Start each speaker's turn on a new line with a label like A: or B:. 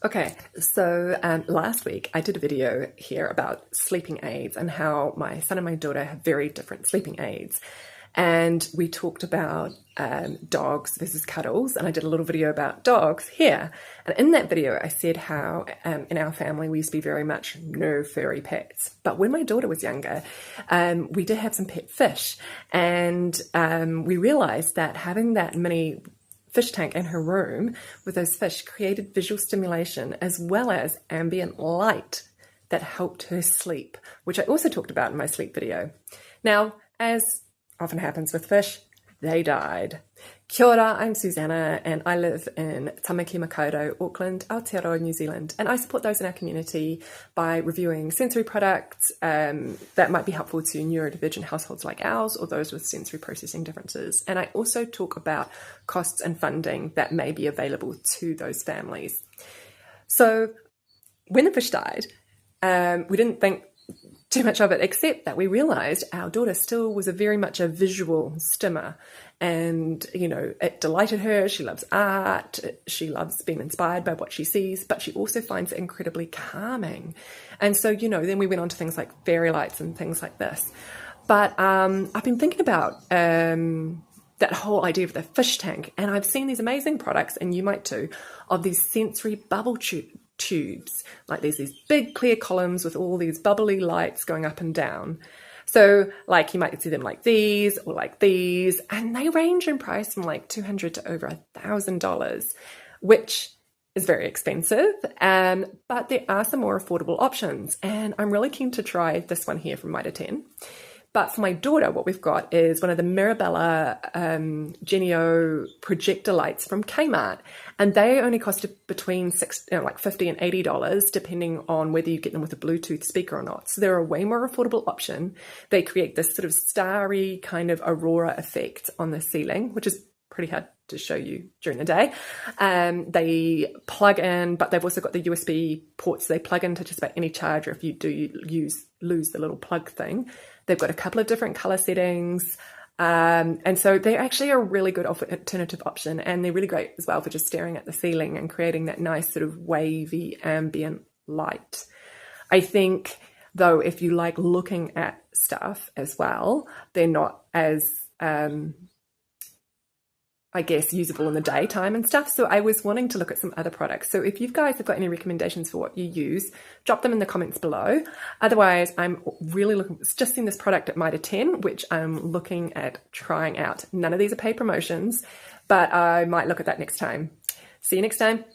A: Okay, so last week I did a video here about sleeping aids and how my son and my daughter have very different sleeping aids. And we talked about dogs versus cuddles, and I did a little video about dogs here. And in that video, I said how in our family we used to be very much no furry pets. But when my daughter was younger, we did have some pet fish, and we realized that having that mini fish tank in her room with those fish created visual stimulation as well as ambient light that helped her sleep, which I also talked about in my sleep video. Now, as often happens with fish, they died. Kia ora, I'm Susanna and I live in Tamaki Makaurau, Auckland, Aotearoa, New Zealand, and I support those in our community by reviewing sensory products that might be helpful to neurodivergent households like ours or those with sensory processing differences. And I also talk about costs and funding that may be available to those families. So when the fish died, we didn't think too much of it, except that we realized our daughter still was very much a visual stimmer, and it delighted her. She loves art, she loves being inspired by what she sees, but she also finds it incredibly calming. And so then we went on to things like fairy lights and things like this. But I've been thinking about that whole idea of the fish tank, and I've seen these amazing products, and you might too, of these sensory bubble tubes. Like there's these big clear columns with all these bubbly lights going up and down. So like you might see them like these or like these, and they range in price from like $200 to over $1,000, which is very expensive. But there are some more affordable options, and I'm really keen to try this one here from Mitre 10. But for my daughter, what we've got is one of the Mirabella Genio projector lights from Kmart. And they only cost between $50 and $80, depending on whether you get them with a Bluetooth speaker or not. So they're a way more affordable option. They create this sort of starry kind of aurora effect on the ceiling, which is pretty hard to show you during the day. They plug in, but they've also got the USB ports. So they plug into just about any charger if you do lose the little plug thing. They've got a couple of different color settings. And so they're actually a really good alternative option, and they're really great as well for just staring at the ceiling and creating that nice sort of wavy ambient light. I think, though, if you like looking at stuff as well, they're not as usable in the daytime and stuff. So I was wanting to look at some other products. So if you guys have got any recommendations for what you use, drop them in the comments below. Otherwise, I'm really just seen this product at Mitre 10, which I'm looking at trying out. None of these are paid promotions, but I might look at that next time. See you next time.